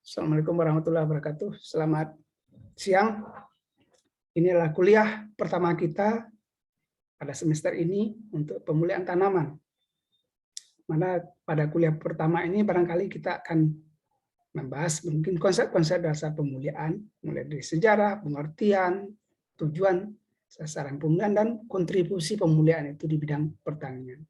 Assalamualaikum warahmatullahi wabarakatuh. Selamat siang. Ini adalah kuliah pertama kita pada semester ini untuk pemulihan tanaman. Mana pada kuliah pertama ini barangkali kita akan membahas mungkin konsep-konsep dasar pemulihan, mulai dari sejarah, pengertian, tujuan, sasaran pemulihan, dan kontribusi pemulihan itu di bidang pertanian.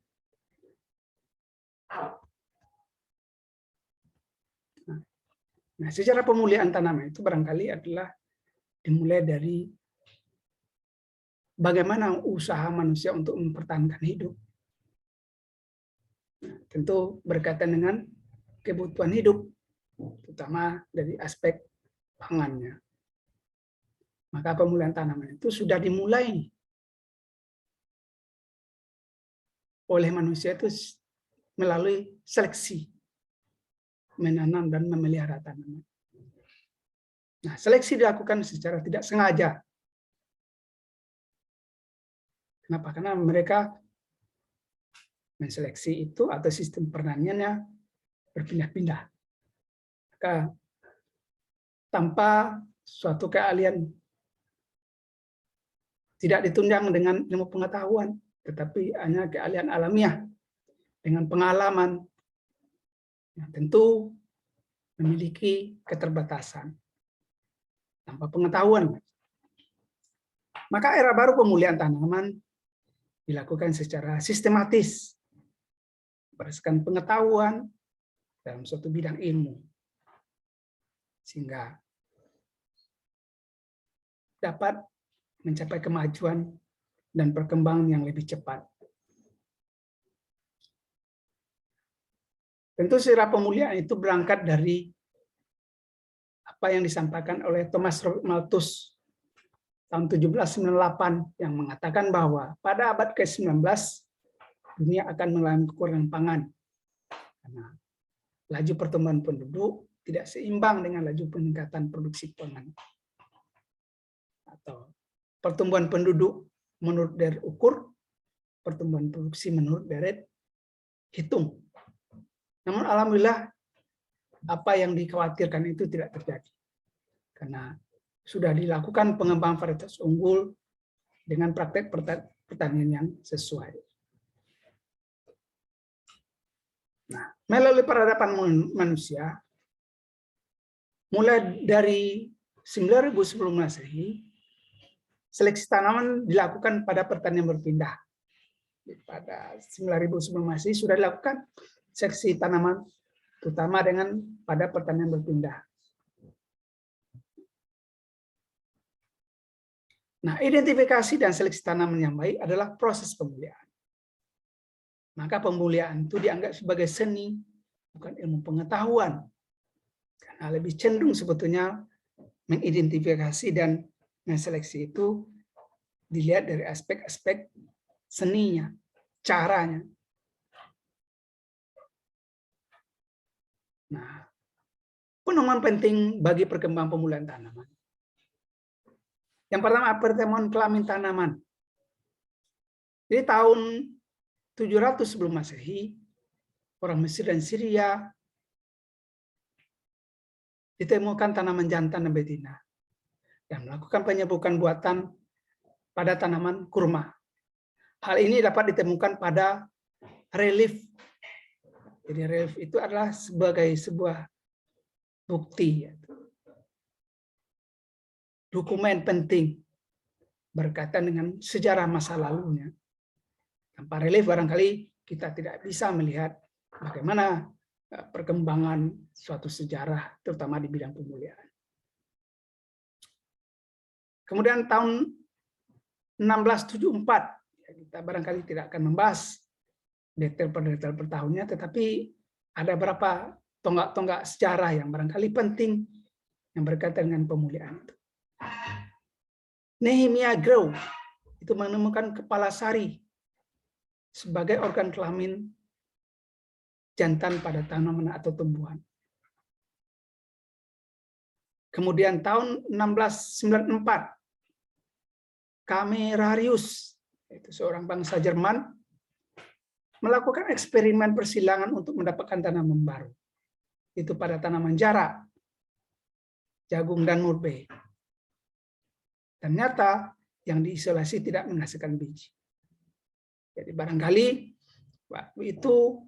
Nah, sejarah pemulihan tanaman itu barangkali adalah dimulai dari bagaimana usaha manusia untuk mempertahankan hidup. Nah, tentu berkaitan dengan kebutuhan hidup, terutama dari aspek pangannya. Maka pemulihan tanaman itu sudah dimulai oleh manusia itu melalui seleksi, menanam dan memelihara tanaman. Nah, seleksi dilakukan secara tidak sengaja. Kenapa? Karena mereka menseleksi itu atau sistem pertaniannya berpindah-pindah. Maka tanpa suatu keahlian, tidak ditunjang dengan ilmu pengetahuan, tetapi hanya keahlian alamiah dengan pengalaman yang tentu memiliki keterbatasan tanpa pengetahuan. Maka era baru pemulihan tanaman dilakukan secara sistematis berdasarkan pengetahuan dalam suatu bidang ilmu, sehingga dapat mencapai kemajuan dan perkembangan yang lebih cepat. Tentu sejarah pemulihan itu berangkat dari apa yang disampaikan oleh Thomas Robert Malthus tahun 1798 yang mengatakan bahwa pada abad ke-19 dunia akan mengalami kekurangan pangan karena laju pertumbuhan penduduk tidak seimbang dengan laju peningkatan produksi pangan, atau pertumbuhan penduduk menurut deret ukur, pertumbuhan produksi menurut deret hitung. Namun alhamdulillah apa yang dikhawatirkan itu tidak terjadi, karena sudah dilakukan pengembangan varietas unggul dengan praktek pertanian yang sesuai. Nah, melalui peradaban manusia, mulai dari 9.000 sebelum Masehi, seleksi tanaman dilakukan pada pertanian berpindah. Pada 9.000 sebelum Masehi sudah dilakukan seleksi tanaman, terutama dengan pada pertanian berpindah. Nah, identifikasi dan seleksi tanaman yang baik adalah proses pemulihan. Maka pemulihan itu dianggap sebagai seni, bukan ilmu pengetahuan. Karena lebih cenderung sebetulnya mengidentifikasi dan menseleksi itu dilihat dari aspek-aspek seninya, caranya. Nah, penemuan penting bagi perkembangan pemulihan tanaman. Yang pertama, pertemuan kelamin tanaman. Jadi tahun 700 sebelum Masehi, orang Mesir dan Syria ditemukan tanaman jantan dan betina dan melakukan penyebukan buatan pada tanaman kurma. Hal ini dapat ditemukan pada relief. Jadi relief itu adalah sebagai sebuah bukti, dokumen penting berkaitan dengan sejarah masa lalunya. Tanpa relief barangkali kita tidak bisa melihat bagaimana perkembangan suatu sejarah, terutama di bidang pemulihan. Kemudian tahun 1674, kita barangkali tidak akan membahas detail per detail per tahunnya, tetapi ada beberapa tonggak-tonggak sejarah yang barangkali penting yang berkaitan dengan pemulihan itu. Nehemiah Grow itu menemukan kepala sari sebagai organ kelamin jantan pada tanaman atau tumbuhan. Kemudian tahun 1694, Camerarius, yaitu seorang bangsa Jerman, melakukan eksperimen persilangan untuk mendapatkan tanaman baru. Itu pada tanaman jarak. jagung, dan murbe. Ternyata yang diisolasi tidak menghasilkan biji. Jadi barangkali waktu itu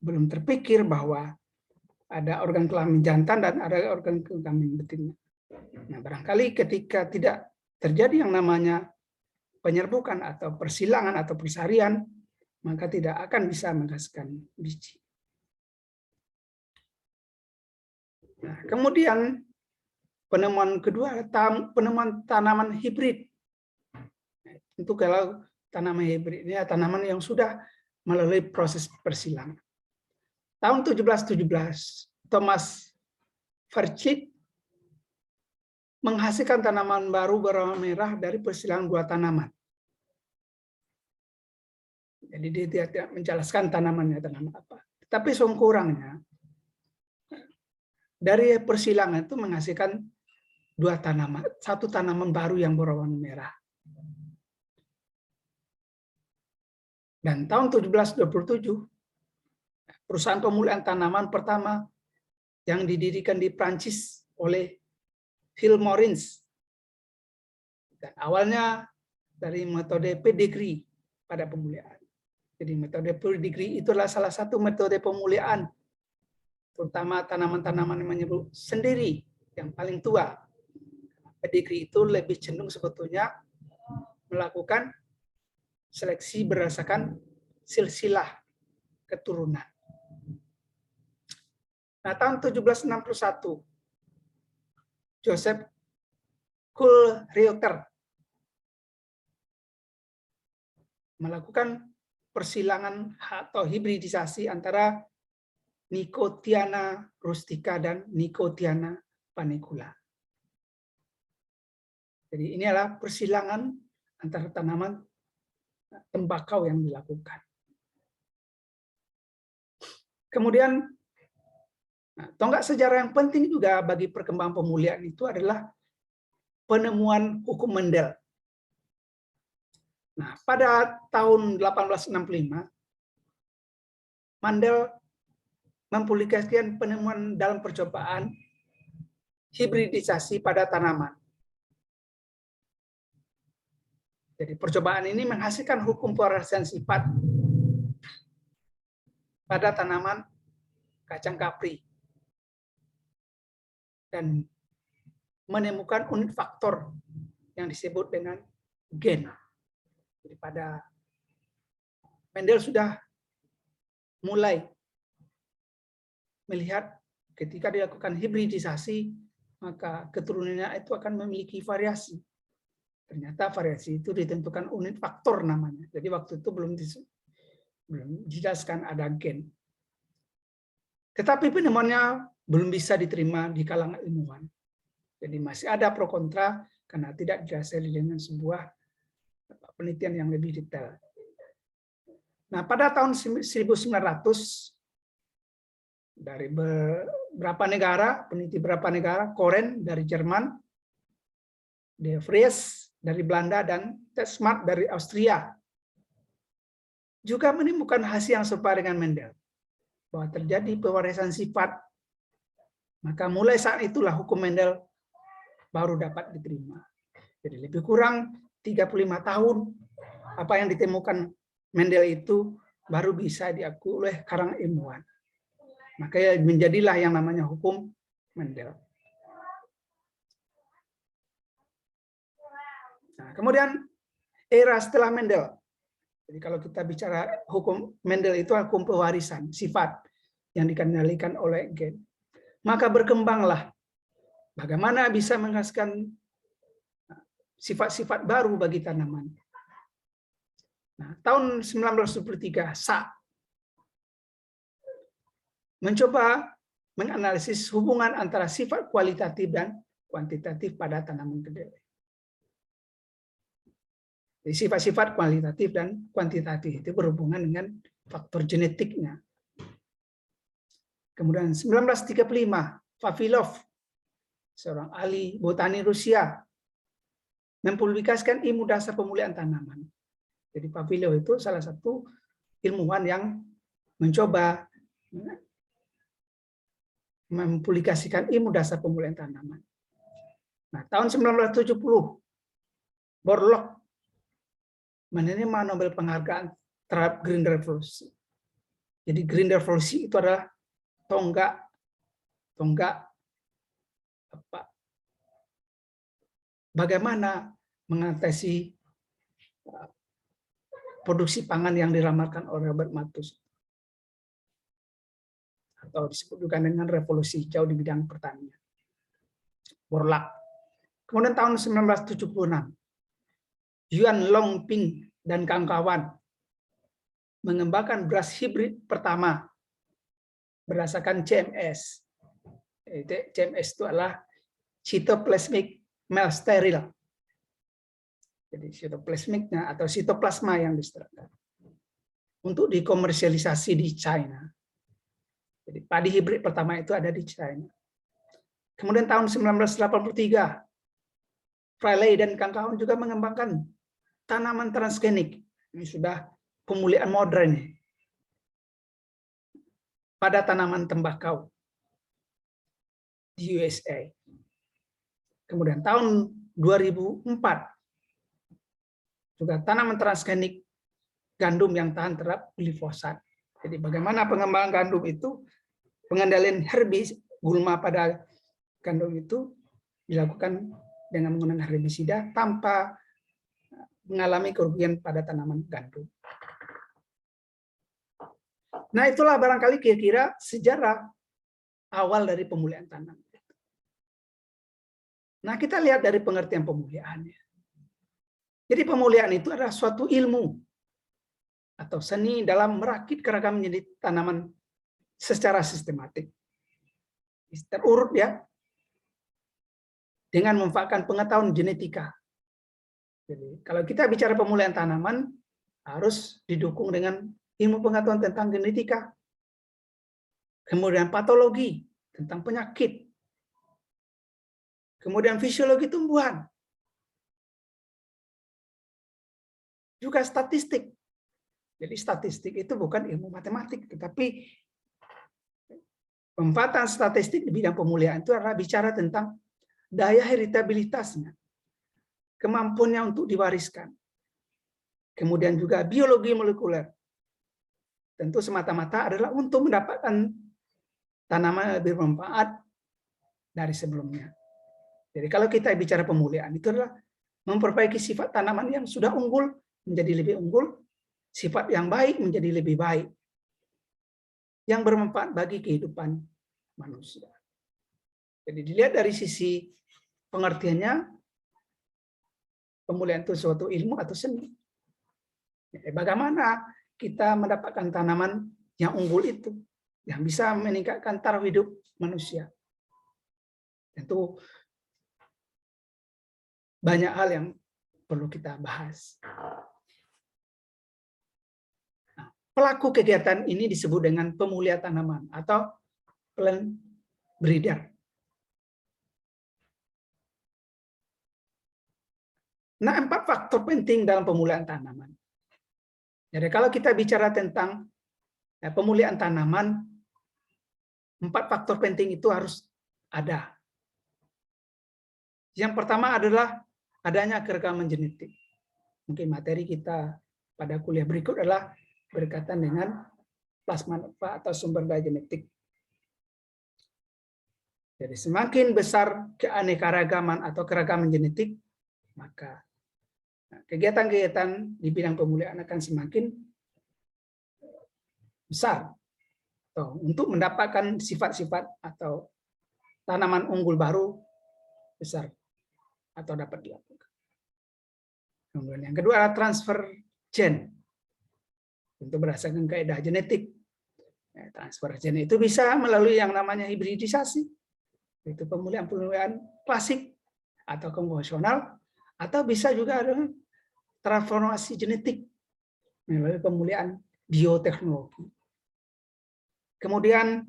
belum terpikir bahwa ada organ kelamin jantan dan ada organ kelamin betina. Nah, barangkali ketika tidak terjadi yang namanya penyerbukan atau persilangan atau persarian, maka tidak akan bisa menghasilkan biji. Nah, kemudian penemuan kedua, penemuan tanaman hibrid. Itu kalau tanaman hibrid ini tanaman yang sudah melalui proses persilangan. Tahun 1717, Thomas Farchit menghasilkan tanaman baru berwarna merah dari persilangan dua tanaman. Jadi dia tidak menjelaskan tanamannya tanaman apa. Tapi kurangnya dari persilangan itu menghasilkan dua tanaman, satu tanaman baru yang berwarna merah. Dan tahun 1727, perusahaan pemulihan tanaman pertama yang didirikan di Prancis oleh Phil Morins. Dan awalnya dari metode pedigree pada pemulihan. Jadi metode pedigree itulah salah satu metode pemulihan, terutama tanaman-tanaman yang menyebut sendiri yang paling tua. Pedigree itu lebih cenderung sebetulnya melakukan seleksi berdasarkan silsilah keturunan. Nah, tahun 1761, Joseph Kuhl-Reuter melakukan persilangan atau hibridisasi antara Nicotiana rustica dan Nicotiana panicula. Jadi ini adalah persilangan antara tanaman tembakau yang dilakukan. Kemudian, tonggak sejarah yang penting juga bagi perkembangan pemulihan itu adalah penemuan hukum Mendel. Nah, pada tahun 1865, Mendel mempublikasikan penemuan dalam percobaan hibridisasi pada tanaman. Jadi percobaan ini menghasilkan hukum pewarisan sifat pada tanaman kacang kapri dan menemukan unit faktor yang disebut dengan gen. Jadi pada Mendel sudah mulai melihat ketika dilakukan hibridisasi, maka keturunannya itu akan memiliki variasi. Ternyata variasi itu ditentukan unit faktor namanya. Jadi waktu itu belum dijelaskan ada gen. Tetapi penemuannya belum bisa diterima di kalangan ilmuwan. Jadi masih ada pro kontra karena tidak didasari dengan sebuah penelitian yang lebih detail. Nah, pada tahun 1900 dari beberapa negara, peneliti beberapa negara, Koren dari Jerman, De Vries dari Belanda, dan Tesmat dari Austria, juga menemukan hasil yang serupa dengan Mendel, bahwa terjadi pewarisan sifat. Maka mulai saat itulah hukum Mendel baru dapat diterima. Jadi lebih kurang 35 tahun apa yang ditemukan Mendel itu baru bisa diakui oleh kalangan ilmuwan. Maka menjadilah yang namanya hukum Mendel. Nah, kemudian era setelah Mendel. Jadi kalau kita bicara hukum Mendel itu hukum pewarisan sifat yang dikendalikan oleh gen. Maka berkembanglah bagaimana bisa menghasilkan sifat-sifat baru bagi tanaman. Nah, tahun 1923, Sa mencoba menganalisis hubungan antara sifat kualitatif dan kuantitatif pada tanaman kedelai. Sifat-sifat kualitatif dan kuantitatif itu berhubungan dengan faktor genetiknya. Kemudian 1935, Vavilov, seorang ahli botani Rusia, mempublikasikan ilmu dasar pemulihan tanaman. Jadi Vavilov itu salah satu ilmuwan yang mencoba mempublikasikan ilmu dasar pemulihan tanaman. Nah, tahun 1970, Borlaug menerima Nobel penghargaan terhadap Green Revolution. Jadi Green Revolution itu adalah tonggak bagaimana mengatasi produksi pangan yang diramalkan oleh Robert Malthus, atau disebut juga dengan revolusi hijau di bidang pertanian. Borlaug. Kemudian tahun 1976, Yuan Longping dan kawan-kawan mengembangkan beras hibrid pertama berdasarkan CMS. CMS itu adalah Cytoplasmic Male Sterile. Jadi sitoplasmiknya atau sitoplasma yang diserahkan untuk dikomersialisasi di China. Jadi padi hibrid pertama itu ada di China. Kemudian tahun 1983, Freiley dan kawan-kawan juga mengembangkan tanaman transgenik. Ini sudah pemulihan modern pada tanaman tembakau di USA. Kemudian tahun 2004 juga tanaman transgenik gandum yang tahan terhadap glifosat. Jadi bagaimana pengembangan gandum itu, pengendalian herbis gulma pada gandum itu dilakukan dengan menggunakan herbisida tanpa mengalami kerugian pada tanaman gandum. Nah, itulah barangkali kira-kira sejarah awal dari pemulihan tanaman. Nah, kita lihat dari pengertian pemulihannya. Jadi pemulihan itu adalah suatu ilmu atau seni dalam merakit keragaman jenis tanaman secara sistematik. Terurut ya, dengan memanfaatkan pengetahuan genetika. Jadi kalau kita bicara pemulihan tanaman, harus didukung dengan ilmu pengetahuan tentang genetika. Kemudian patologi, tentang penyakit. Kemudian fisiologi tumbuhan. Juga statistik. Jadi statistik itu bukan ilmu matematik, tetapi pemanfaatan statistik di bidang pemulihan itu adalah bicara tentang daya heritabilitasnya, kemampuannya untuk diwariskan. Kemudian juga biologi molekuler. Tentu semata-mata adalah untuk mendapatkan tanaman yang lebih bermanfaat dari sebelumnya. Jadi kalau kita bicara pemulihan, itu adalah memperbaiki sifat tanaman yang sudah unggul menjadi lebih unggul, sifat yang baik menjadi lebih baik, yang bermanfaat bagi kehidupan manusia. Jadi dilihat dari sisi pengertiannya, pemulihan itu suatu ilmu atau seni. Bagaimana kita mendapatkan tanaman yang unggul itu, yang bisa meningkatkan taraf hidup manusia. Tentu banyak hal yang perlu kita bahas. Nah, pelaku kegiatan ini disebut dengan pemulihan tanaman atau plant breeder. Nah, 4 faktor penting dalam pemulihan tanaman. Jadi kalau kita bicara tentang pemulihan tanaman, 4 faktor penting itu harus ada. Yang pertama adalah adanya keragaman genetik. Mungkin materi kita pada kuliah berikut adalah berkaitan dengan plasma atau sumber daya genetik. Jadi semakin besar keanekaragaman atau keragaman genetik, maka kegiatan-kegiatan di bidang pemulihan akan semakin besar. Untuk mendapatkan sifat-sifat atau tanaman unggul baru besar atau dapat dilakukan. Kemudian yang kedua adalah transfer gen. Tentu berdasarkan kaidah genetik. Transfer gen itu bisa melalui yang namanya hibridisasi. Itu pemulihan-pemulihan klasik atau konvensional, atau bisa juga ada transformasi genetik melalui pemulihan bioteknologi. Kemudian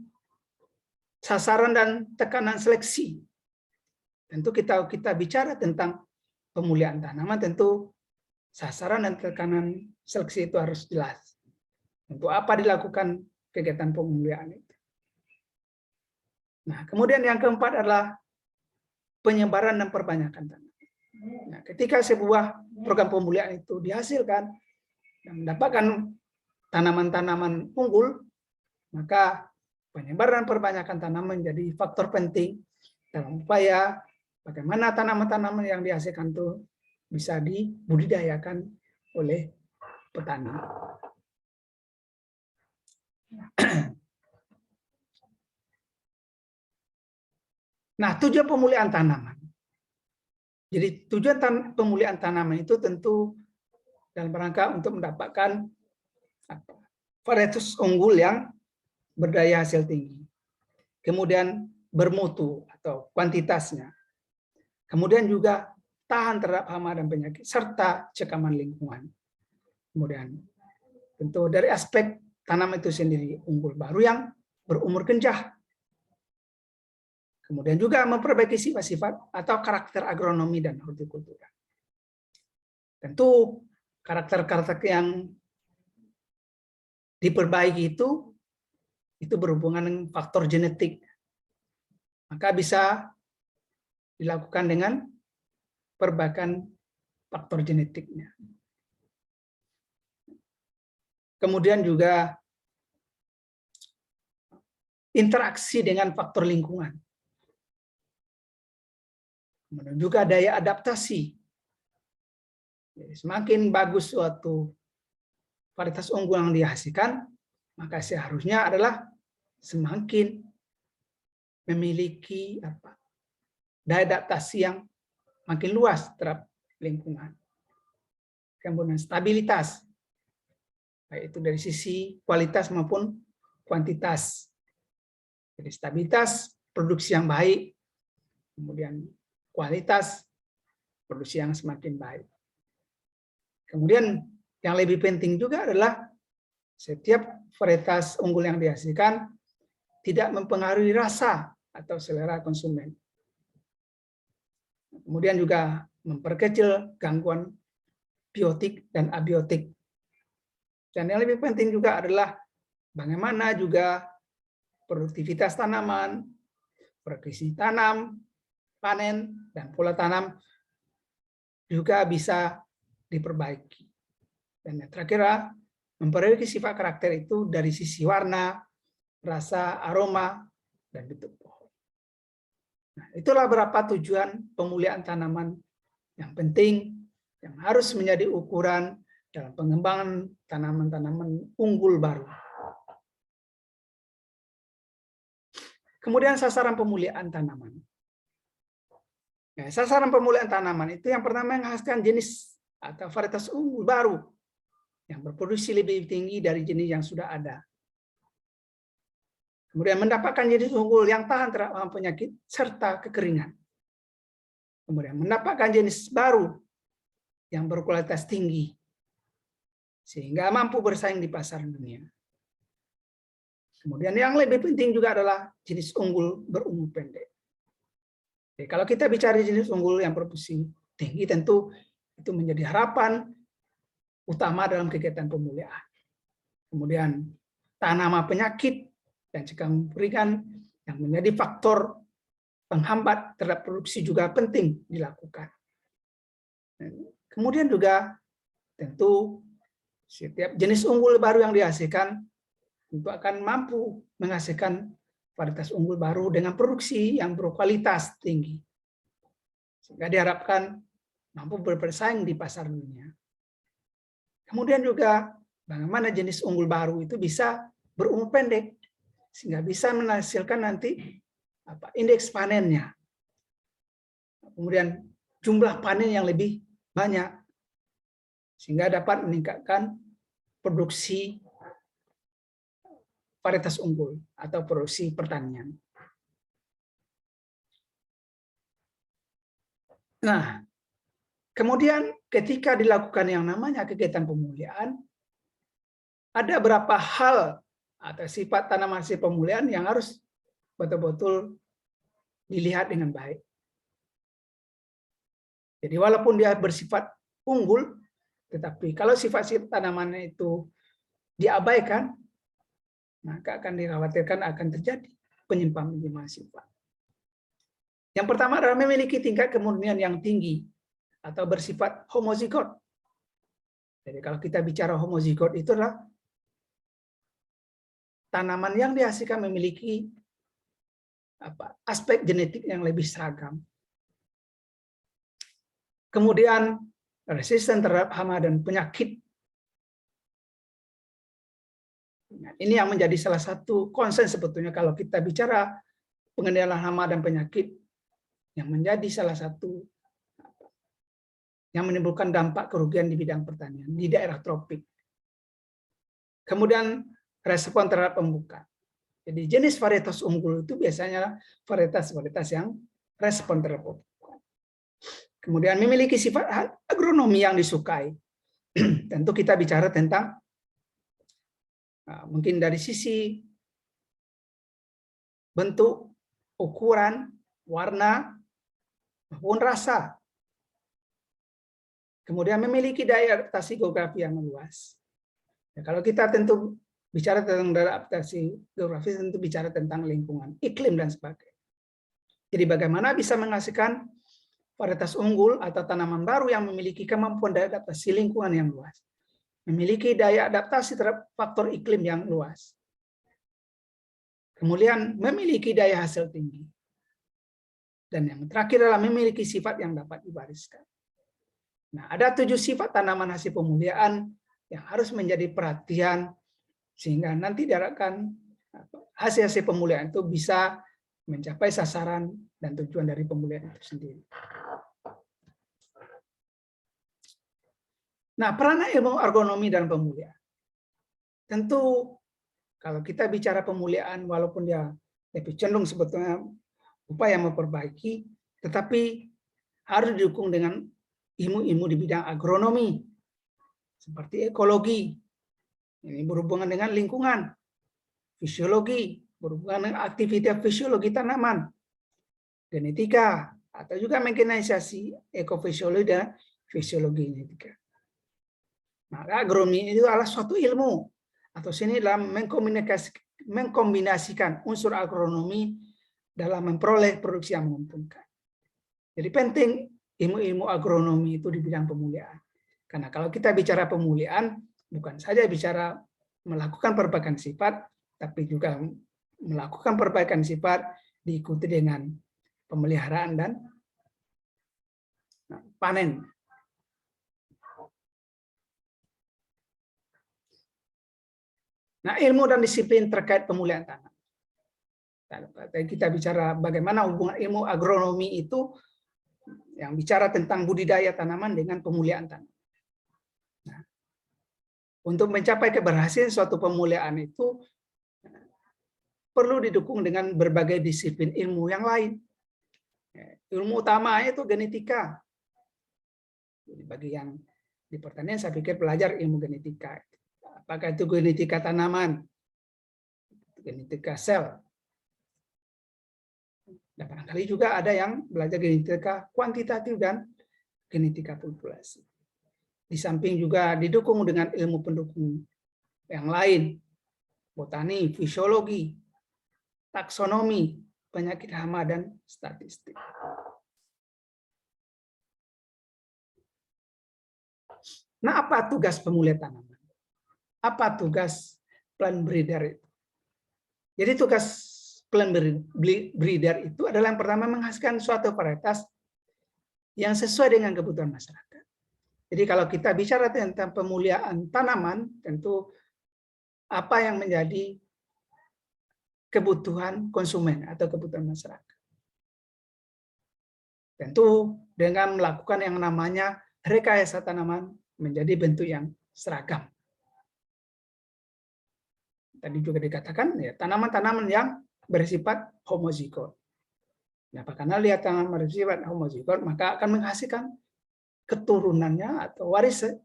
sasaran dan tekanan seleksi. Tentu kita bicara tentang pemulihan tanaman, tentu sasaran dan tekanan seleksi itu harus jelas. Untuk apa dilakukan kegiatan pemulihan itu. Nah, kemudian yang keempat adalah penyebaran dan perbanyakan tanaman. Nah, ketika sebuah program pemulihan itu dihasilkan dan mendapatkan tanaman-tanaman unggul, maka penyebaran dan perbanyakan tanaman menjadi faktor penting dalam upaya bagaimana tanaman-tanaman yang dihasilkan itu bisa dibudidayakan oleh petani. Nah, tujuan pemulihan tanaman. Jadi tujuan pemulihan tanaman itu tentu dalam rangka untuk mendapatkan varietas unggul yang berdaya hasil tinggi. Kemudian bermutu atau kuantitasnya. Kemudian juga tahan terhadap hama dan penyakit serta cekaman lingkungan. Kemudian tentu dari aspek tanaman itu sendiri unggul baru yang berumur kencah. Kemudian juga memperbaiki sifat-sifat atau karakter agronomi dan hortikultura. Tentu karakter-karakter yang diperbaiki itu berhubungan dengan faktor genetik. Maka bisa dilakukan dengan perbaikan faktor genetiknya. Kemudian juga interaksi dengan faktor lingkungan. Kemudian juga daya adaptasi. Jadi, semakin bagus suatu varietas unggul yang dihasilkan, maka seharusnya adalah semakin memiliki daya adaptasi yang makin luas terhadap lingkungan. Kemudian stabilitas, baik itu dari sisi kualitas maupun kuantitas. Jadi stabilitas produksi yang baik, kemudian kualitas produksi yang semakin baik. Kemudian yang lebih penting juga adalah setiap varietas unggul yang dihasilkan tidak mempengaruhi rasa atau selera konsumen. Kemudian juga memperkecil gangguan biotik dan abiotik. Dan yang lebih penting juga adalah bagaimana juga produktivitas tanaman, prestasi tanam, panen, dan pola tanam juga bisa diperbaiki. Dan yang terakhir, memperbaiki sifat karakter itu dari sisi warna, rasa, aroma, dan bentuk pohon. Nah, itulah beberapa tujuan pemulihan tanaman yang penting, yang harus menjadi ukuran dalam pengembangan tanaman-tanaman unggul baru. Kemudian sasaran pemulihan tanaman. Nah, sasaran pemulihan tanaman itu yang pertama menghasilkan jenis atau varietas unggul baru yang berproduksi lebih tinggi dari jenis yang sudah ada. Kemudian mendapatkan jenis unggul yang tahan terhadap penyakit serta kekeringan. Kemudian mendapatkan jenis baru yang berkualitas tinggi sehingga mampu bersaing di pasar dunia. Kemudian yang lebih penting juga adalah jenis unggul berumur pendek. Jadi, kalau kita bicara jenis unggul yang berproduksi tinggi, tentu itu menjadi harapan utama dalam kegiatan pemulihan. Kemudian tahan hama penyakit dan cegah kekeringan yang menjadi faktor penghambat terhadap produksi juga penting dilakukan. Kemudian juga tentu setiap jenis unggul baru yang dihasilkan tentu akan mampu menghasilkan varietas unggul baru dengan produksi yang berkualitas tinggi. Sehingga diharapkan mampu bersaing di pasar dunia. Kemudian juga bagaimana jenis unggul baru itu bisa berumur pendek sehingga bisa menghasilkan nanti indeks panennya. Kemudian jumlah panen yang lebih banyak sehingga dapat meningkatkan produksi varietas unggul atau produksi pertanian. Nah, kemudian ketika dilakukan yang namanya kegiatan pemulihan, ada beberapa hal atau sifat tanaman hasil pemulihan yang harus betul-betul dilihat dengan baik. Jadi walaupun dia bersifat unggul, tetapi kalau sifat-sifat tanamannya itu diabaikan, maka akan dikhawatirkan akan terjadi penyimpan sifat. Yang pertama adalah memiliki tingkat kemurnian yang tinggi atau bersifat homozigot. Jadi kalau kita bicara homozigot itu adalah tanaman yang dihasilkan memiliki aspek genetik yang lebih seragam. Kemudian resisten terhadap hama dan penyakit. Nah, ini yang menjadi salah satu concern sebetulnya kalau kita bicara pengendalian hama dan penyakit yang menjadi salah satu yang menimbulkan dampak kerugian di bidang pertanian di daerah tropik. Kemudian respon terhadap pembuka. Jadi jenis varietas unggul itu biasanya varietas-varietas yang respon terhadap pembuka. Kemudian memiliki sifat agronomi yang disukai. Tentu kita bicara tentang mungkin dari sisi bentuk, ukuran, warna, maupun rasa. Kemudian memiliki daya adaptasi geografi yang luas. Ya, kalau kita tentu bicara tentang daya adaptasi geografi, tentu bicara tentang lingkungan, iklim, dan sebagainya. Jadi bagaimana bisa menghasilkan varietas unggul atau tanaman baru yang memiliki kemampuan daya adaptasi lingkungan yang luas. Memiliki daya adaptasi terhadap faktor iklim yang luas. Kemudian memiliki daya hasil tinggi. Dan yang terakhir adalah memiliki sifat yang dapat diwariskan. Nah, ada 7 sifat tanaman hasil pemuliaan yang harus menjadi perhatian sehingga nanti diharapkan hasil-hasil pemuliaan itu bisa mencapai sasaran dan tujuan dari pemuliaan itu sendiri. Nah, peranan ilmu agronomi dan pemuliaan. Tentu kalau kita bicara pemuliaan, walaupun dia lebih cenderung sebetulnya upaya memperbaiki, tetapi harus didukung dengan ilmu-ilmu di bidang agronomi, seperti ekologi, ini berhubungan dengan lingkungan, fisiologi, berhubungan dengan aktivitas fisiologi tanaman, genetika, atau juga mekanisasi ekofisiologi dan fisiologi genetika. Maka agronomi itu adalah suatu ilmu, atau sini dalam mengkombinasikan unsur agronomi dalam memperoleh produksi yang menguntungkan. Jadi penting ilmu-ilmu agronomi itu di bidang pemuliaan. Karena kalau kita bicara pemuliaan, bukan saja bicara melakukan perbaikan sifat, tapi juga melakukan perbaikan sifat diikuti dengan pemeliharaan dan panen. Nah, ilmu dan disiplin terkait pemulihan tanah. Kita bicara bagaimana hubungan ilmu agronomi itu yang bicara tentang budidaya tanaman dengan pemuliaan tanah. Nah, untuk mencapai keberhasilan suatu pemuliaan itu perlu didukung dengan berbagai disiplin ilmu yang lain. Ilmu utama itu genetika. Bagi yang di pertanian saya pikir belajar ilmu genetika. Apakah itu genetika tanaman, genetika sel. Dan barangkali juga ada yang belajar genetika kuantitatif dan genetika populasi. Di samping juga didukung dengan ilmu pendukung yang lain, botani, fisiologi, taksonomi, penyakit hama, dan statistik. Nah, apa tugas pemulihan tanaman? Apa tugas plant breeder itu? Jadi tugas plant breeder itu adalah yang pertama menghasilkan suatu varietas yang sesuai dengan kebutuhan masyarakat. Jadi kalau kita bicara tentang pemulihaan tanaman, tentu apa yang menjadi kebutuhan konsumen atau kebutuhan masyarakat. Tentu dengan melakukan yang namanya rekayasa tanaman menjadi bentuk yang seragam. Tadi juga dikatakan ya tanaman-tanaman yang bersifat homozigot. Nah, karena lihat tanaman bersifat homozigot, maka akan menghasilkan keturunannya atau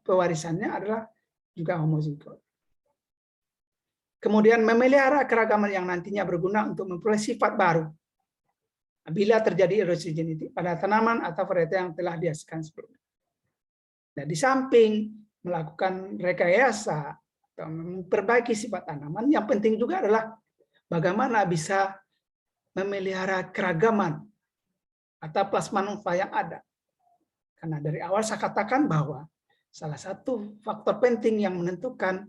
pewarisannya adalah juga homozigot. Kemudian memelihara keragaman yang nantinya berguna untuk memperoleh sifat baru. Bila terjadi erosi genetik pada tanaman atau varietas yang telah dihasilkan sebelumnya. Nah, di samping melakukan rekayasa atau memperbaiki sifat tanaman, yang penting juga adalah bagaimana bisa memelihara keragaman atau plasmanupa yang ada. Karena dari awal saya katakan bahwa salah satu faktor penting yang menentukan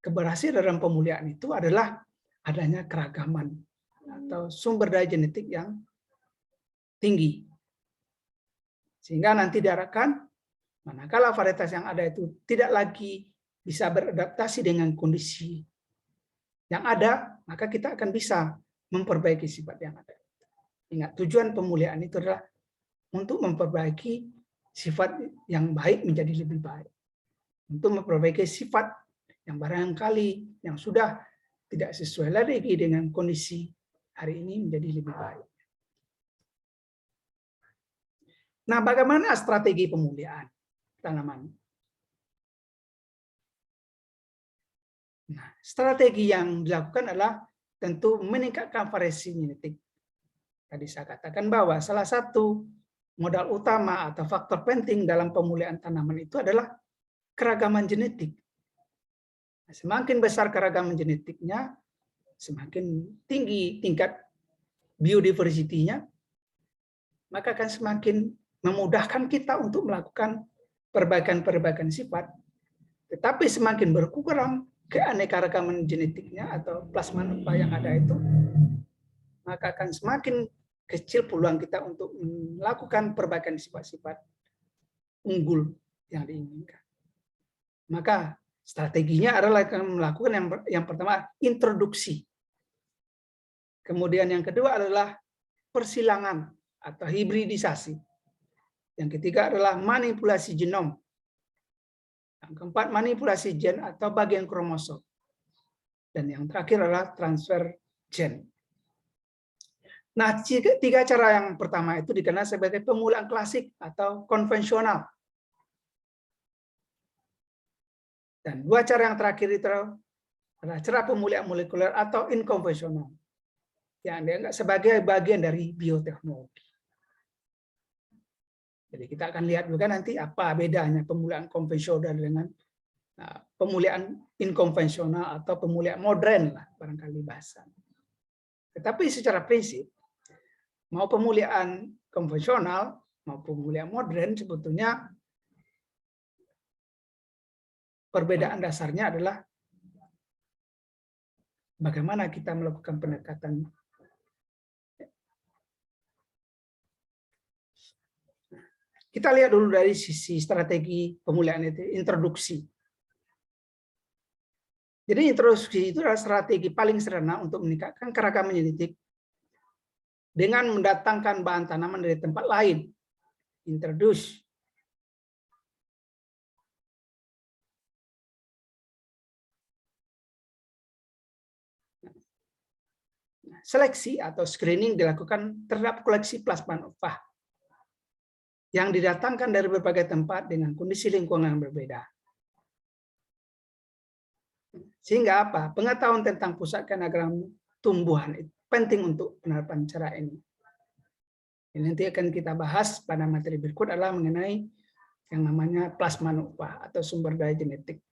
keberhasilan dalam pemulihan itu adalah adanya keragaman atau sumber daya genetik yang tinggi. Sehingga nanti diharapkan manakala varietas yang ada itu tidak lagi bisa beradaptasi dengan kondisi yang ada, maka kita akan bisa memperbaiki sifat yang ada. Ingat, tujuan pemulihan itu adalah untuk memperbaiki sifat yang baik menjadi lebih baik. Untuk memperbaiki sifat yang barangkali yang sudah tidak sesuai lagi dengan kondisi hari ini menjadi lebih baik. Nah, bagaimana strategi pemulihan tanaman? Nah, strategi yang dilakukan adalah tentu meningkatkan variasi genetik. Tadi saya katakan bahwa salah satu modal utama atau faktor penting dalam pemulihan tanaman itu adalah keragaman genetik. Semakin besar keragaman genetiknya, semakin tinggi tingkat biodiversity-nya, maka akan semakin memudahkan kita untuk melakukan perbaikan-perbaikan sifat. Tetapi semakin berkurang keanekaragaman genetiknya atau plasmanupa yang ada itu, maka akan semakin kecil peluang kita untuk melakukan perbaikan sifat-sifat unggul yang diinginkan. Maka strateginya adalah melakukan yang pertama introduksi. Kemudian yang kedua adalah persilangan atau hibridisasi. Yang ketiga adalah manipulasi genom. Yang keempat manipulasi gen atau bagian kromosom. Dan yang terakhir adalah transfer gen. Nah, tiga cara yang pertama itu dikenal sebagai pemulihan klasik atau konvensional. Dan dua cara yang terakhir itu adalah cara pemulihan molekuler atau inkonvensional, yang dianggap sebagai bagian dari bioteknologi. Jadi kita akan lihat juga nanti apa bedanya pemulihan konvensional dengan pemulihan inkonvensional atau pemulihan modern lah barangkali bahasa. Tetapi secara prinsip, mau pemulihan konvensional, mau pemulihan modern, sebetulnya perbedaan dasarnya adalah bagaimana kita melakukan pendekatan. Kita lihat dulu dari sisi strategi pemulihan itu, introduksi. Jadi introduksi itu adalah strategi paling sederhana untuk meningkatkan keragaman genetik dengan mendatangkan bahan tanaman dari tempat lain. Introduce. Seleksi atau screening dilakukan terhadap koleksi plasmanupa yang didatangkan dari berbagai tempat dengan kondisi lingkungan yang berbeda. Sehingga apa? Pengetahuan tentang pusat keanekaragaman tumbuhan itu penting untuk penerapan cara ini. Ini nanti akan kita bahas pada materi berikut adalah mengenai yang namanya plasmanupa atau sumber daya genetik.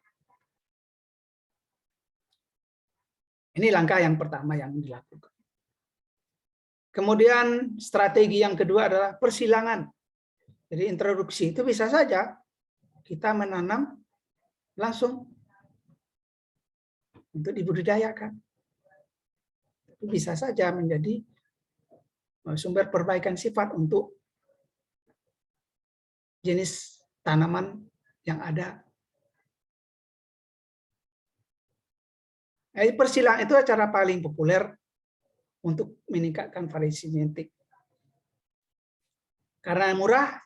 Ini langkah yang pertama yang dilakukan. Kemudian strategi yang kedua adalah persilangan. Jadi introduksi itu bisa saja kita menanam langsung untuk dibudidayakan. Bisa saja menjadi sumber perbaikan sifat untuk jenis tanaman yang ada. Persilangan itu cara paling populer untuk meningkatkan variasi genetik. Karena murah,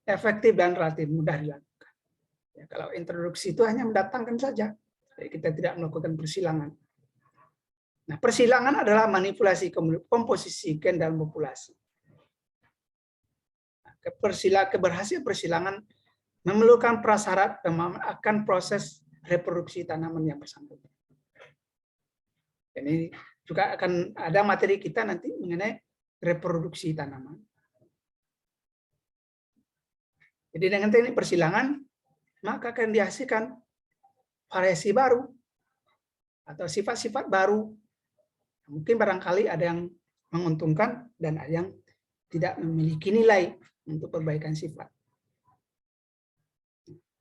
efektif, dan relatif mudah dilakukan. Ya, kalau introduksi itu hanya mendatangkan saja. Kita tidak melakukan persilangan. Nah, persilangan adalah manipulasi komposisi gen dalam populasi. Keberhasilan persilangan memerlukan prasyarat akan proses reproduksi tanaman yang bersangkutan. Ini juga akan ada materi kita nanti mengenai reproduksi tanaman. Jadi dengan teknik persilangan, maka akan dihasilkan variasi baru atau sifat-sifat baru. Mungkin barangkali ada yang menguntungkan dan ada yang tidak memiliki nilai untuk perbaikan sifat.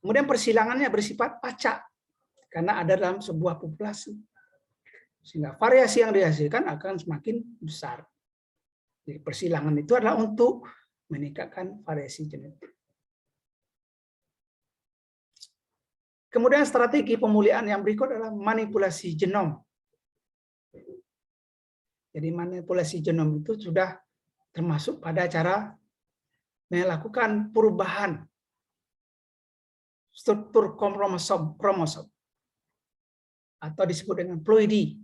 Kemudian persilangannya bersifat acak karena ada dalam sebuah populasi. Sehingga variasi yang dihasilkan akan semakin besar. Jadi persilangan itu adalah untuk meningkatkan variasi genetik. Kemudian strategi pemulihan yang berikut adalah manipulasi genom. Jadi manipulasi genom itu sudah termasuk pada cara melakukan perubahan struktur kromosom atau disebut dengan ploidi.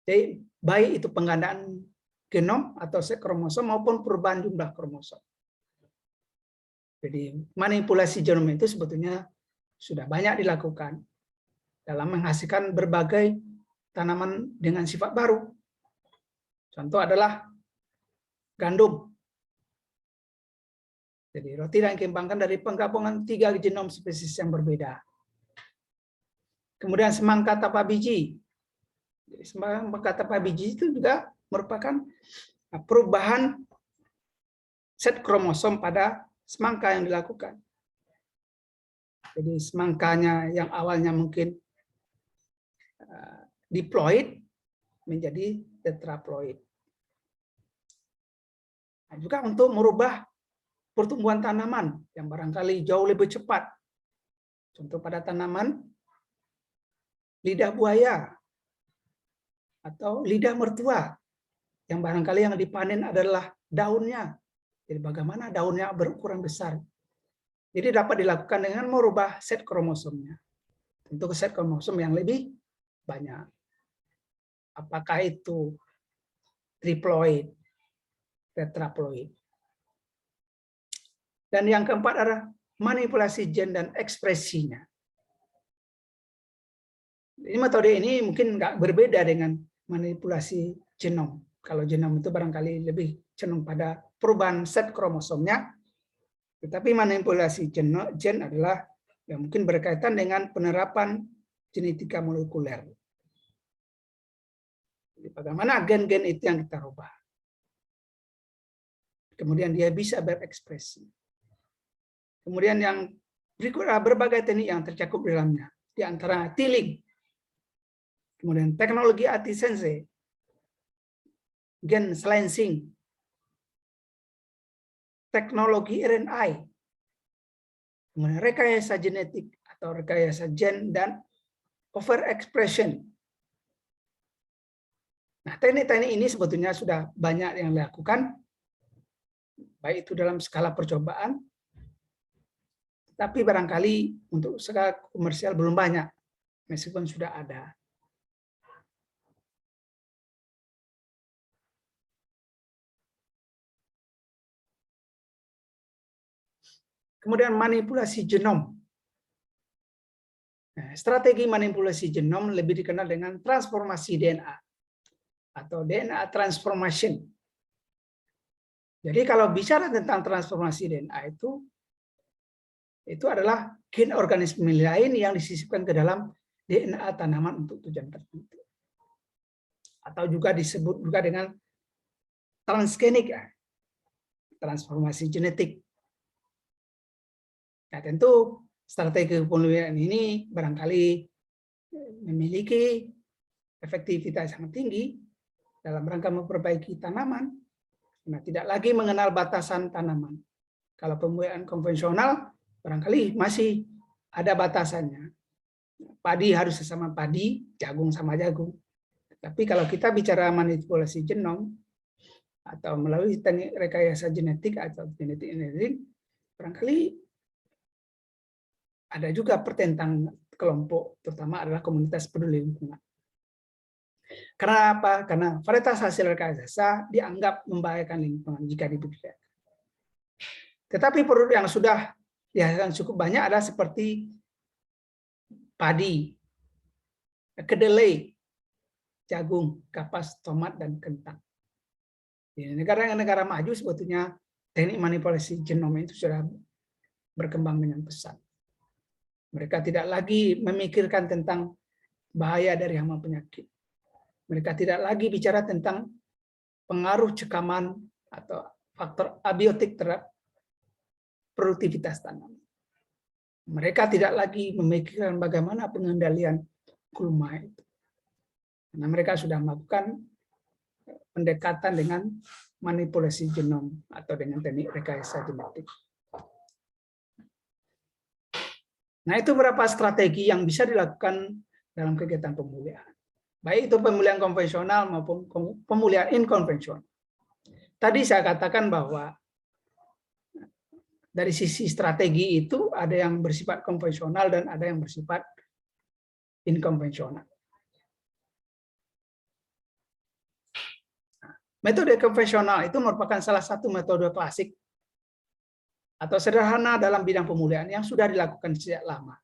Jadi baik itu penggandaan genom atau set kromosom maupun perubahan jumlah kromosom. Jadi manipulasi genom itu sebetulnya sudah banyak dilakukan dalam menghasilkan berbagai tanaman dengan sifat baru. Contoh adalah gandum. Jadi roti yang dikembangkan dari penggabungan 3 genom spesies yang berbeda. Kemudian semangka tanpa biji. Jadi semangka tanpa biji itu juga merupakan perubahan set kromosom pada semangka yang dilakukan. Jadi semangkanya yang awalnya mungkin diploid menjadi tetraploid. Nah, juga untuk merubah pertumbuhan tanaman yang barangkali jauh lebih cepat. Contoh pada tanaman lidah buaya atau lidah mertua yang barangkali yang dipanen adalah daunnya. Jadi bagaimana daunnya berukuran besar. Jadi dapat dilakukan dengan merubah set kromosomnya. Untuk set kromosom yang lebih banyak. Apakah itu triploid, tetraploid. Dan yang keempat adalah manipulasi gen dan ekspresinya. Ini metode ini mungkin nggak berbeda dengan manipulasi genom. Kalau genom itu barangkali lebih cenderung pada perubahan set kromosomnya, tetapi manipulasi gen adalah yang mungkin berkaitan dengan penerapan genetika molekuler. Jadi bagaimana gen-gen itu yang kita rubah. Kemudian dia bisa berekspresi. Kemudian yang berikut adalah berbagai teknik yang tercakup di dalamnya. Di antara tiling, kemudian teknologi antisense, gen silencing, teknologi RNA, kemudian rekayasa genetik atau rekayasa gen dan overexpression. Nah, teknik-teknik ini sebetulnya sudah banyak yang dilakukan, baik itu dalam skala percobaan, tapi barangkali untuk skala komersial belum banyak, meskipun sudah ada. Kemudian manipulasi genom. Nah, strategi manipulasi genom lebih dikenal dengan transformasi DNA atau DNA transformation. Jadi kalau bicara tentang transformasi DNA itu adalah gen organisme lain yang disisipkan ke dalam DNA tanaman untuk tujuan tertentu. Atau juga disebut juga dengan transgenik, transformasi genetik. Nah, tentu strategi pemulihan ini barangkali memiliki efektivitas yang tinggi dalam rangka memperbaiki tanaman, nah tidak lagi mengenal batasan tanaman. Kalau pemulihan konvensional barangkali masih ada batasannya. Padi harus sesama padi, jagung sama jagung. Tapi kalau kita bicara manipulasi genom atau melalui teknik rekayasa genetik atau genetik, barangkali ada juga pertentangan kelompok, terutama adalah komunitas peduli lingkungan. Karena apa? Karena varietas hasil rekayasa dianggap membahayakan lingkungan jika dibiarkan. Tetapi produk yang sudah dihasilkan cukup banyak adalah seperti padi, kedelai, jagung, kapas, tomat, dan kentang. Di negara-negara maju sebetulnya teknik manipulasi genom itu sudah berkembang dengan pesat. Mereka tidak lagi memikirkan tentang bahaya dari hama penyakit. Mereka tidak lagi bicara tentang pengaruh cekaman atau faktor abiotik terhadap produktivitas tanam. Mereka tidak lagi memikirkan bagaimana pengendalian kulma itu. Karena mereka sudah melakukan pendekatan dengan manipulasi genom atau dengan teknik rekayasa genetik. Nah, itu beberapa strategi yang bisa dilakukan dalam kegiatan pemulihan. Baik itu pemulihan konvensional maupun pemulihan inkonvensional. Tadi saya katakan bahwa dari sisi strategi itu ada yang bersifat konvensional dan ada yang bersifat inkonvensional. Metode konvensional itu merupakan salah satu metode klasik atau sederhana dalam bidang pemulihan yang sudah dilakukan sejak lama.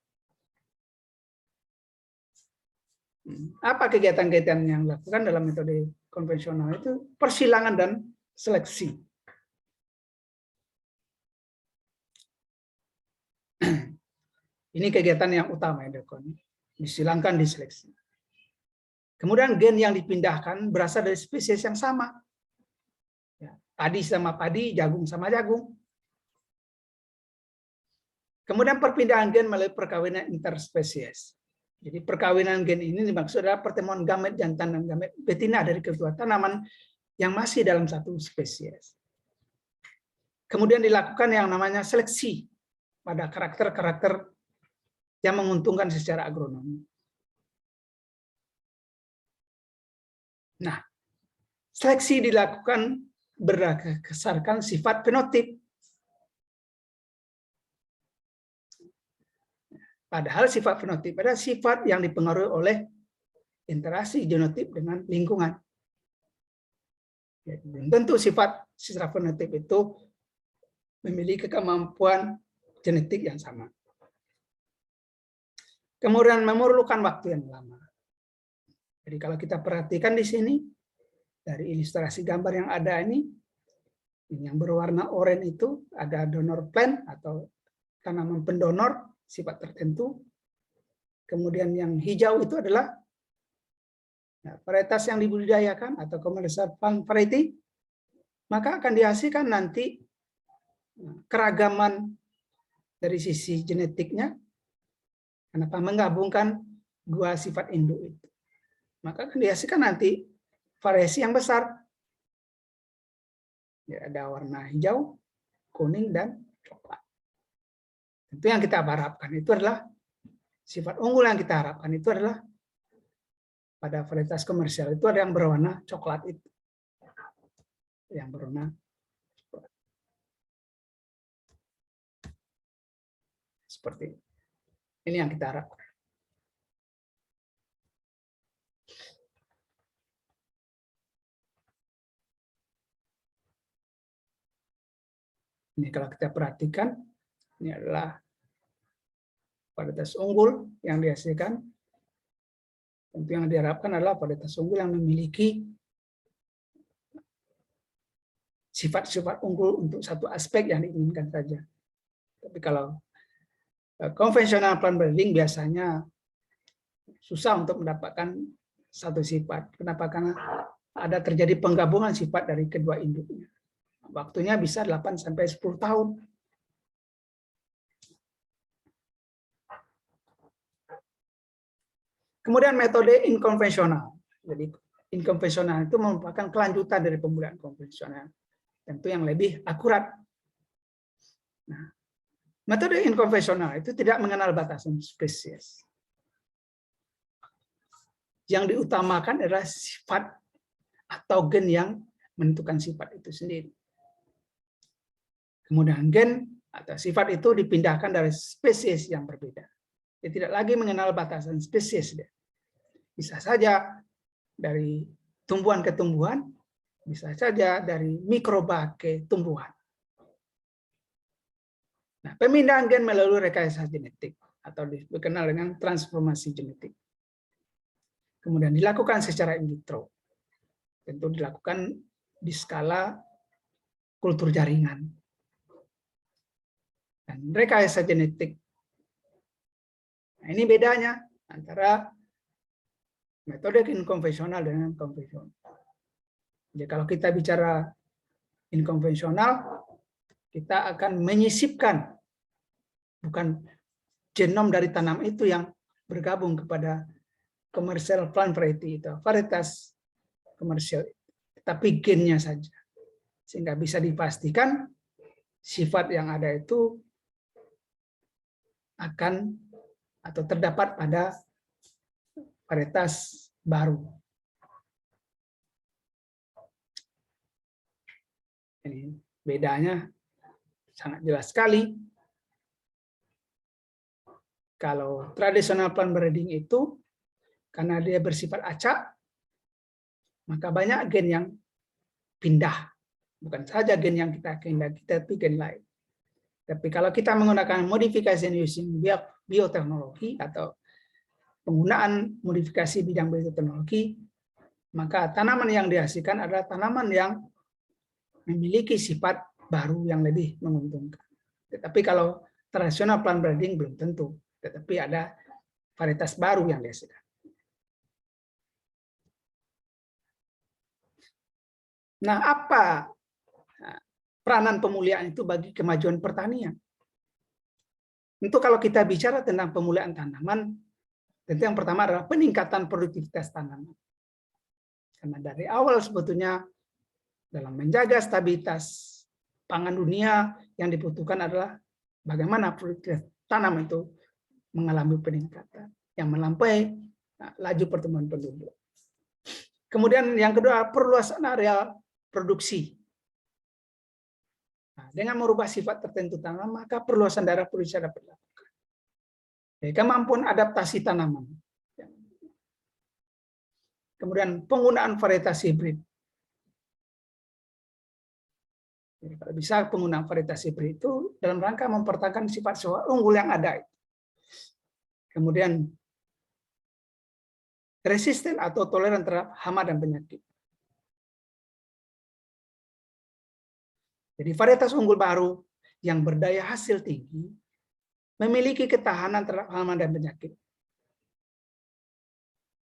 Apa kegiatan-kegiatan yang dilakukan dalam metode konvensional itu? Persilangan dan seleksi. Ini kegiatan yang utama yang dilakukan. Disilangkan, diseleksi. Kemudian gen yang dipindahkan berasal dari spesies yang sama. Padi sama padi, jagung sama jagung. Kemudian perpindahan gen melalui perkawinan interspesies. Jadi perkawinan gen ini dimaksud adalah pertemuan gamet jantan dan gamet betina dari kedua tanaman yang masih dalam satu spesies. Kemudian dilakukan yang namanya seleksi pada karakter-karakter yang menguntungkan secara agronomi. Nah, seleksi dilakukan berdasarkan sifat fenotip. Padahal sifat fenotip adalah sifat yang dipengaruhi oleh interaksi genotip dengan lingkungan. Tentu sifat secara fenotip itu memiliki kemampuan genetik yang sama. Kemudian memerlukan waktu yang lama. Jadi kalau kita perhatikan di sini, dari ilustrasi gambar yang ada ini yang berwarna oranye itu ada donor plant atau tanaman pendonor sifat tertentu. Kemudian yang hijau itu adalah varietas yang dibudidayakan atau commercial plant variety. Maka akan dihasilkan nanti keragaman dari sisi genetiknya. Kenapa menggabungkan dua sifat induk itu? Maka akan dihasilkan nanti variasi yang besar. Ya, ada warna hijau, kuning, dan coklat. Itu yang kita harapkan itu adalah sifat unggul yang kita harapkan itu adalah pada varietas komersial itu ada yang berwarna coklat itu. Yang berwarna coklat. Seperti ini. Ini yang kita harapkan. Ini kalau kita perhatikan, ini adalah varietas unggul yang dihasilkan. Tentu yang diharapkan adalah varietas unggul yang memiliki sifat-sifat unggul untuk satu aspek yang diinginkan saja. Tapi kalau konvensional plant breeding biasanya susah untuk mendapatkan satu sifat. Kenapa? Karena ada terjadi penggabungan sifat dari kedua induknya. Waktunya bisa 8-10 tahun. Kemudian metode inkonvensional. Jadi inkonvensional itu merupakan kelanjutan dari pemulihan konvensional. Tentu yang lebih akurat. Nah, metode inkonvensional itu tidak mengenal batasan spesies. Yang diutamakan adalah sifat atau gen yang menentukan sifat itu sendiri. Kemudian gen atau sifat itu dipindahkan dari spesies yang berbeda. Dia tidak lagi mengenal batasan spesies. Bisa saja dari tumbuhan ke tumbuhan, bisa saja dari mikroba ke tumbuhan. Nah, pemindahan gen melalui rekayasa genetik atau dikenal dengan transformasi genetik. Kemudian dilakukan secara in vitro. Tentu dilakukan di skala kultur jaringan. Dan rekayasa genetik. Nah, ini bedanya antara metode inkonvensional dengan konvensional. Jadi kalau kita bicara inkonvensional, kita akan menyisipkan bukan genom dari tanam itu yang bergabung kepada commercial plant variety itu, varietas komersial, tapi gennya saja. Sehingga bisa dipastikan sifat yang ada itu akan atau terdapat pada varietas baru. Ini bedanya sangat jelas sekali. Kalau tradisional plant breeding itu, karena dia bersifat acak, maka banyak gen yang pindah. Bukan saja gen yang kita kehendaki, tapi gen lain. Tapi kalau kita menggunakan modification using bioteknologi atau penggunaan modifikasi bidang bioteknologi, maka tanaman yang dihasilkan adalah tanaman yang memiliki sifat baru yang lebih menguntungkan. Tetapi kalau tradisional plant breeding belum tentu, tetapi ada varietas baru yang dihasilkan. Nah, apa peranan pemuliaan itu bagi kemajuan pertanian? Tentu kalau kita bicara tentang pemuliaan tanaman, tentu yang pertama adalah peningkatan produktivitas tanaman. Karena dari awal sebetulnya dalam menjaga stabilitas pangan dunia yang dibutuhkan adalah bagaimana produktivitas tanam itu mengalami peningkatan yang melampaui laju pertumbuhan penduduk. Kemudian yang kedua, perluasan area produksi. Nah, dengan merubah sifat tertentu tanaman, maka perluasan daerah produksi dapat dilakukan. Kemampuan adaptasi tanaman. Kemudian penggunaan varietas hibrid. Jadi, kalau bisa penggunaan varietas hibrid itu dalam rangka mempertahankan sifat unggul yang ada. Kemudian resisten atau toleran terhadap hama dan penyakit. Jadi varietas unggul baru yang berdaya hasil tinggi memiliki ketahanan terhadap hama dan penyakit.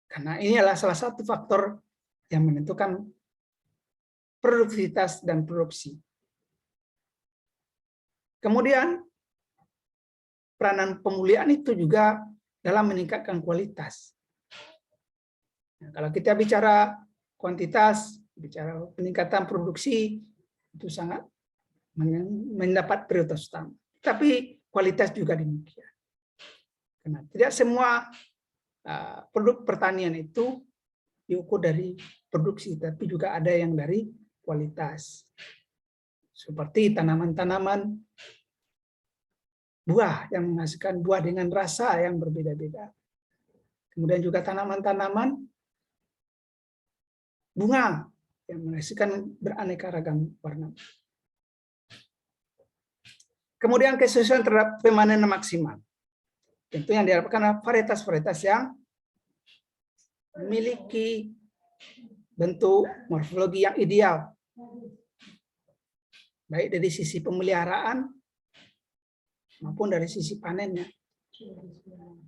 Karena ini adalah salah satu faktor yang menentukan produktivitas dan produksi. Kemudian peranan pemuliaan itu juga dalam meningkatkan kualitas. Nah, kalau kita bicara kuantitas, bicara peningkatan produksi, itu sangat mendapat prioritas utama. Tapi kualitas juga demikian. Karena tidak semua produk pertanian itu diukur dari produksi, tapi juga ada yang dari kualitas. Seperti tanaman-tanaman buah yang menghasilkan buah dengan rasa yang berbeda-beda. Kemudian juga tanaman-tanaman bunga yang menghasilkan beraneka ragam warna. Kemudian kesesuaian terhadap pemanenan maksimal. Tentu yang diharapkan varietas-varietas yang memiliki bentuk morfologi yang ideal, baik dari sisi pemeliharaan maupun dari sisi panennya.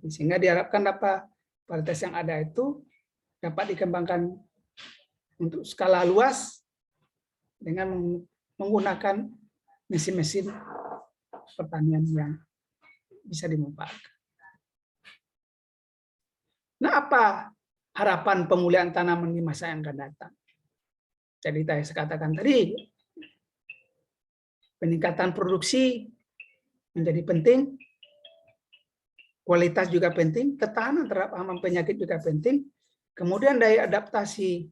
Sehingga diharapkan dapat varietas yang ada itu dapat dikembangkan untuk skala luas dengan menggunakan mesin-mesin pertanian yang bisa dimanfaatkan. Nah, apa harapan pemulihan tanaman di masa yang akan datang? Jadi saya katakan tadi, peningkatan produksi menjadi penting, kualitas juga penting, ketahanan terhadap hama penyakit juga penting, kemudian daya adaptasi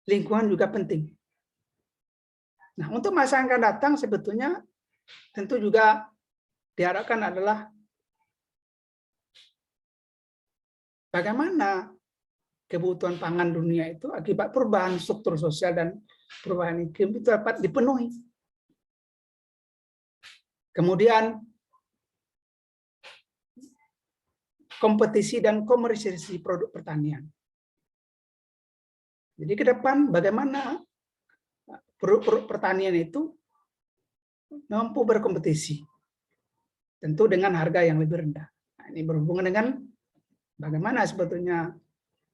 lingkungan juga penting. Nah, untuk masa yang akan datang sebetulnya tentu juga diharapkan adalah bagaimana kebutuhan pangan dunia itu akibat perubahan struktur sosial dan perubahan iklim itu dapat dipenuhi. Kemudian kompetisi dan komersialisasi produk pertanian. Jadi ke depan bagaimana produk pertanian itu mampu berkompetisi, tentu dengan harga yang lebih rendah. Nah, ini berhubungan dengan Bagaimana sebetulnya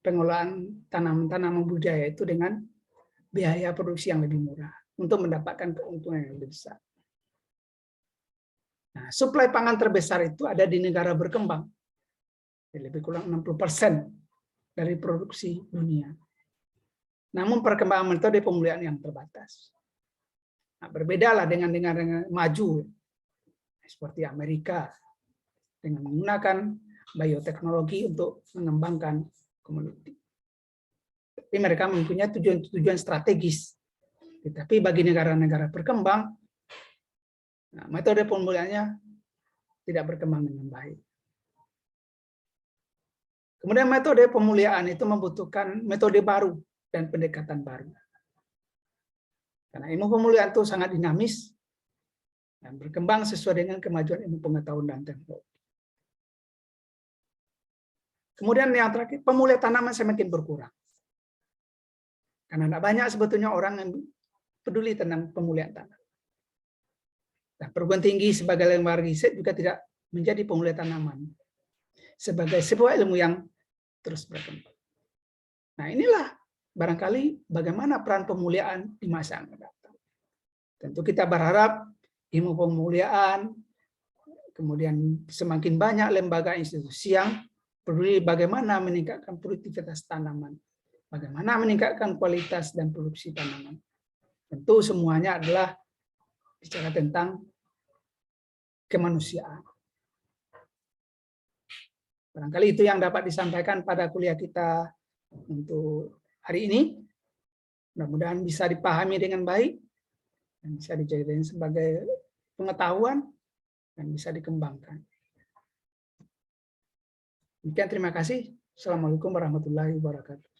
pengolahan tanaman-tanaman budidaya itu dengan biaya produksi yang lebih murah untuk mendapatkan keuntungan yang lebih besar. Nah, suplai pangan terbesar itu ada di negara berkembang. Lebih kurang 60% dari produksi dunia. Namun perkembangan metode pemulihan yang terbatas. Nah, berbedalah dengan negara maju seperti Amerika dengan menggunakan bioteknologi untuk mengembangkan komoditi. Tapi mereka mempunyai tujuan-tujuan strategis. Tetapi bagi negara-negara berkembang, nah, metode pemulihannya tidak berkembang dengan baik. Kemudian metode pemulihan itu membutuhkan metode baru dan pendekatan baru. Karena ilmu pemulihan itu sangat dinamis dan berkembang sesuai dengan kemajuan ilmu pengetahuan dan teknologi. Kemudian yang terakhir, pemulihan tanaman semakin berkurang. Karena tidak banyak sebetulnya orang yang peduli tentang pemulihan tanah. Nah, perguruan tinggi sebagai lembaga riset juga tidak menjadi pemulihan tanaman sebagai sebuah ilmu yang terus berkembang. Nah, inilah barangkali bagaimana peran pemulihan di masa yang akan datang. Tentu kita berharap ilmu pemulihan, kemudian semakin banyak lembaga institusi yang peduli bagaimana meningkatkan produktivitas tanaman, bagaimana meningkatkan kualitas dan produksi tanaman. Tentu semuanya adalah bicara tentang kemanusiaan. Barangkali itu yang dapat disampaikan pada kuliah kita untuk hari ini. Mudah-mudahan bisa dipahami dengan baik dan bisa dijadikan sebagai pengetahuan dan bisa dikembangkan. Demikian, terima kasih. Assalamualaikum warahmatullahi wabarakatuh.